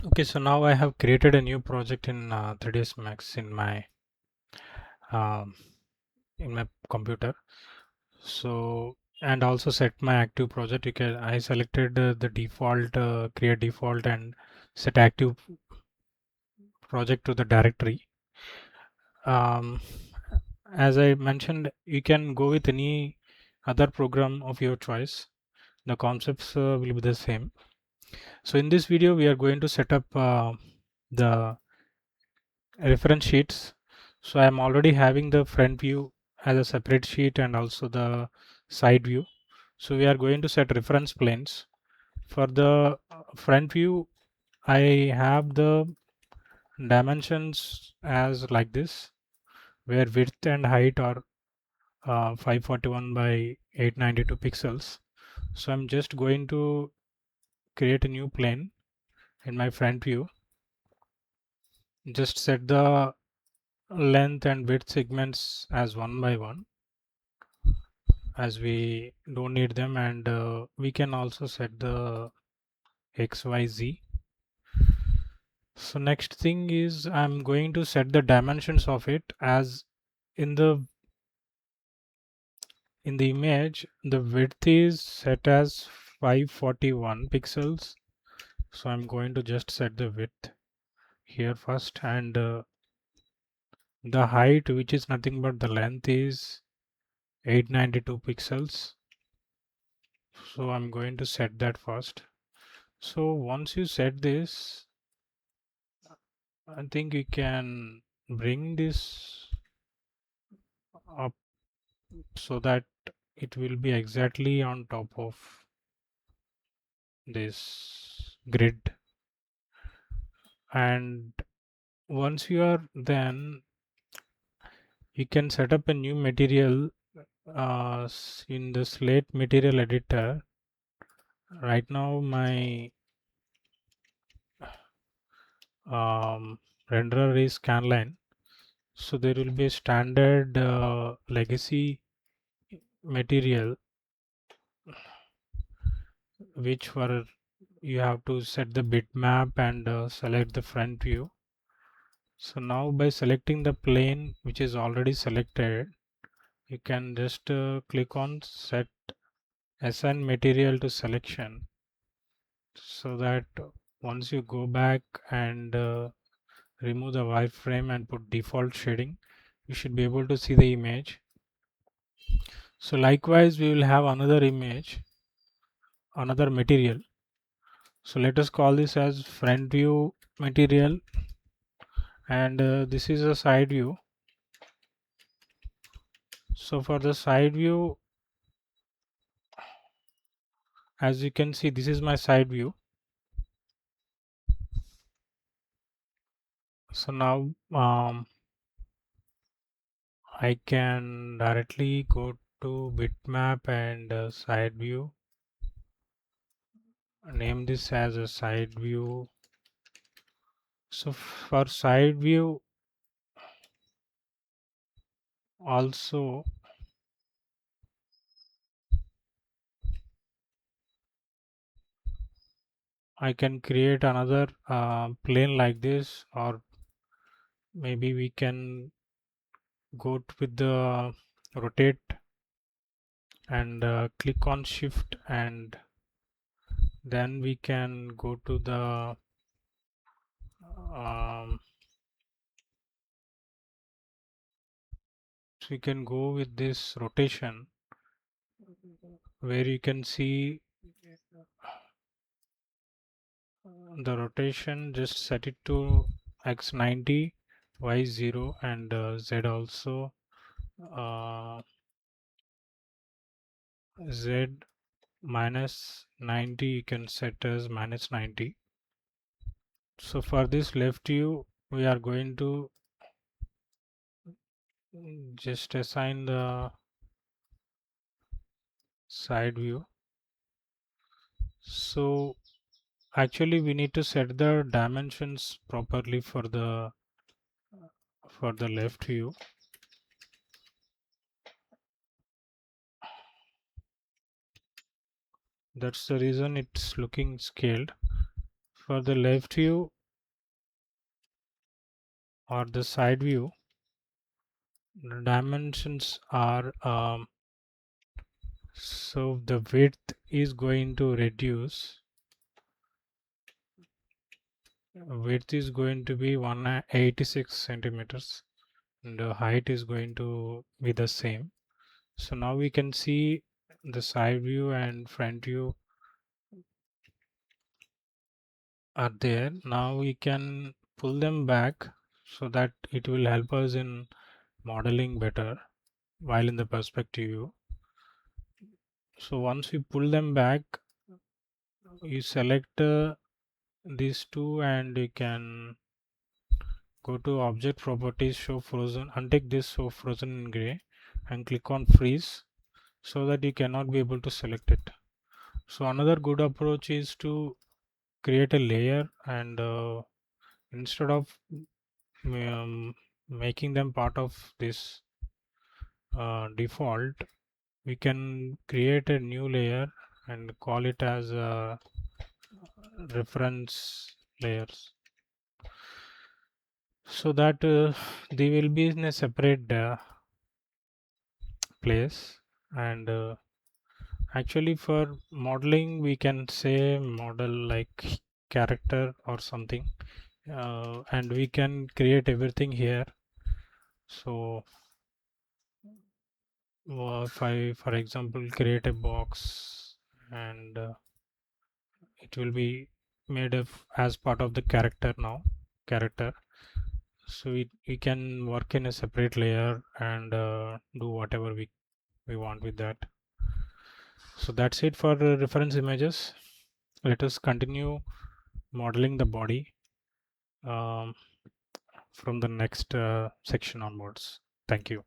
Okay, so now I have created a new project in 3ds Max um, in my computer. So and also set my active project. I selected the default create default and set active project to the directory. Um, as I mentioned, you can go with any other program of your choice. The concepts will be the same. So in this video, we are going to set up the reference sheets. So I'm already having the front view as a separate sheet and also the side view. So we are going to set reference planes. For the front view, I have the dimensions as like this, where width and height are 541 by 892 pixels. So I'm just going to create a new plane in my front view. Just set the length and width segments as 1 by 1, as we don't need them, and we can also set the XYZ. So next thing is I'm going to set the dimensions of it. As in the image, the width is set as 541 pixels, so I'm going to just set the width here first, and the height, which is nothing but the length, is 892 pixels, so I'm going to set that first. So once you set this, I think you can bring this up so that it will be exactly on top of this grid. And once you are then, you can set up a new material in the Slate material editor. Right now my renderer is Scanline, so there will be a standard legacy material which for you have to set the bitmap and select the front view. So now by selecting the plane which is already selected, you can just click on set assign material to selection, so that once you go back and remove the wireframe and put default shading, you should be able to see the image. So likewise, we will have another image, another material. So let us call this as front view material, and this is a side view. So for the side view, as you can see, this is my side view. So now I can directly go to bitmap and side view, name this as a side view. So for side view also, I can create another plane like this, or maybe we can go with the rotate and click on shift, and then we can go to the so we can go with this rotation, where you can see the rotation. Just set it to x 90, y 0, and z also z minus 90, you can set as minus 90. So for this left view, we are going to just assign the side view. So actually we need to set the dimensions properly for the left view. That's the reason it's looking scaled. For the left view, or the side view, the dimensions are so the width is going to reduce. Width is going to be 186 centimeters and the height is going to be the same. So now we can see the side view and front view are there. Now we can pull them back so that it will help us in modeling better while in the perspective view. So once we pull them back, you select these two and you can go to object properties, show frozen, untick this show frozen in gray and click on freeze so that you cannot be able to select it. So another good approach is to create a layer and instead of making them part of this default, we can create a new layer and call it as reference layers, so that they will be in a separate place. And actually for modeling we can say model like character or something, and we can create everything here. So if I for example create a box and it will be made of as part of the character now character, so we can work in a separate layer and do whatever we want with that. So that's it for reference images. Let us continue modeling the body um, from the next section onwards. Thank you.